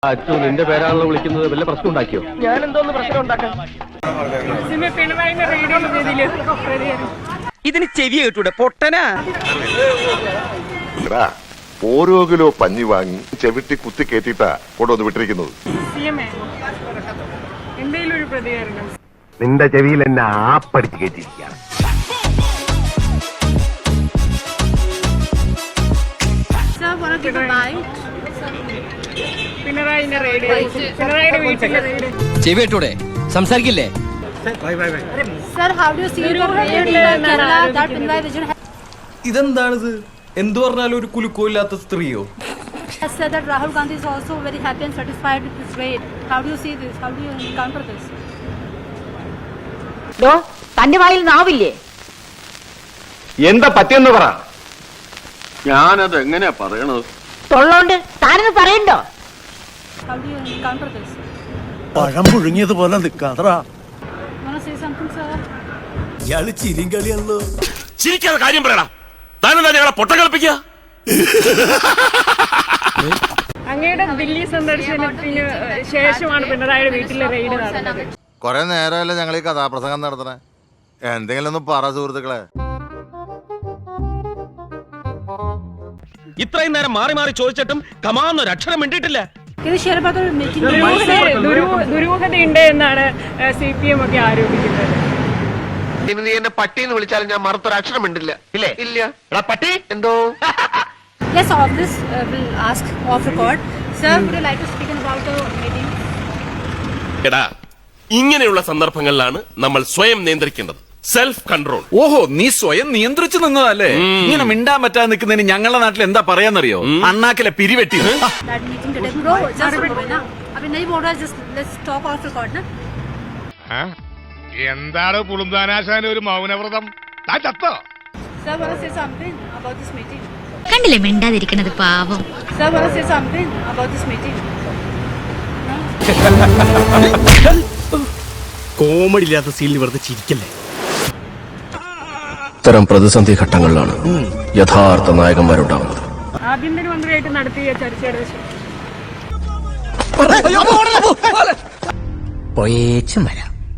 അച്ചു നിന്റെ പേരാണല്ലോ വിളിക്കുന്നത്, വല്ല പ്രശ്നം ഉണ്ടാക്കിയോ? ഞാൻ എന്തോന്ന് പ്രശ്നം ഉണ്ടാക്കാം? ഇതിന് ചെവി കേട്ടൂടെ പൊട്ടനാ? ഓരോ കിലോ പഞ്ഞി വാങ്ങി ചെവിട്ടി കുത്തി കയറ്റിട്ടാ കൊണ്ടുവന്ന് വിട്ടിരിക്കുന്നത്. നിന്റെ ചെവിയിൽ എന്നെ ആപ്പടിച്ച് കയറ്റിയിരിക്കുകയാണ്. ചെവിട്ടൂടെ സംസാരിക്കില്ലേ? ഇതെന്താണിത്? എന്തു പറഞ്ഞാലും ഒരു കുലുക്കമില്ലാത്ത സ്ത്രീയോ? Rahul Gandhi is also very happy and satisfied with this rate. How do you see this? How do you counter this? തന്റെ വായിൽ നാവില്ലേ? എന്താ പറ്റിയെന്ന് പറ. ഞാനത് എങ്ങനെയാ പറയണത്? തൊള്ളോണ്ട് താനെന്ന് പറയണ്ടോ? How do you counter this? പഴം പുഴുങ്ങിയതുപോലെ നിൽക്കാതറാ. Want to say something, sir? ഇയാള് ചിരിയും കളിയാണല്ലോ. ചിരിക്കാതെ കാര്യം പറയണം. താനെന്താ ഞങ്ങളെ പൊട്ട കളിപ്പിക്കുക? അങ്ങയുടെ ദില്ലി സന്ദർശനത്തിന് ശേഷമാണ് പിണറായിയുടെ വീട്ടിലെ റെയ്ഡ് നടന്നത്. കൊറേ നേരമല്ലേ ഞങ്ങൾ ഈ കഥാപ്രസംഗം നടത്തണേ. എന്തെങ്കിലും ഒന്ന് പറ സുഹൃത്തുക്കളെ. ഇത്രയും നേരം മാറി മാറി ചോദിച്ചിട്ടും കമാന്നൊരു അക്ഷരം മിണ്ടിയിട്ടില്ല. Can you share about the making? ദുരൂഹതയുണ്ട് എന്നാണ് CPM ഒക്കെ ആരോപിക്കുന്നത്. ഇനി നീ എന്നെ പട്ടിന്ന് വിളിച്ചാലും ഞാൻ മറുത്തൊരക്ഷരം മിണ്ടില്ല. ഇല്ലേ? ഇല്ല. പട്ടി എന്തോ? Yes, all this will ask off record. Sir, would you like to speak about the meeting? എടാ, ഇങ്ങനെയുള്ള സന്ദർഭങ്ങളിലാണ് നമ്മൾ സ്വയം നിയന്ത്രിക്കേണ്ടത്. Self control. ഓഹോ, നീ സ്വയം നിയന്ത്രിച്ചു നിന്നതല്ലേ? ഇങ്ങനെ മിണ്ടാൻ പറ്റാതെ നിൽക്കുന്നതിന് ഞങ്ങളുടെ നാട്ടിൽ എന്താ പറയാന്നറിയോ? അണ്ണാക്കിലെ പിരിവെട്ടി. That meeting today. Bro, just na. Abhi nahi bol raha, just let's talk off record na. എന്താണ് പുളുന്താനാശാന ഒരു മൗനവ്രതം? താൻ ചത്തോ? Sir, want to say something about this meeting? കണ്ടില്ലേ മിണ്ടാതിരിക്കണത് പാവം. Sir, want to say something about this meeting? Comedy ഇല്ലാത്ത സീനിൽ വെറുതെ ചിരിക്കല്ലേ. ഇത്തരം പ്രതിസന്ധി ഘട്ടങ്ങളിലാണ് യഥാർത്ഥ നായകന്മാരുണ്ടാവുന്നത്. ആഭ്യന്തരമന്ത്രിയായിട്ട് നടത്തിയ ചർച്ചയുടെ പോയേച്ചും വരാം.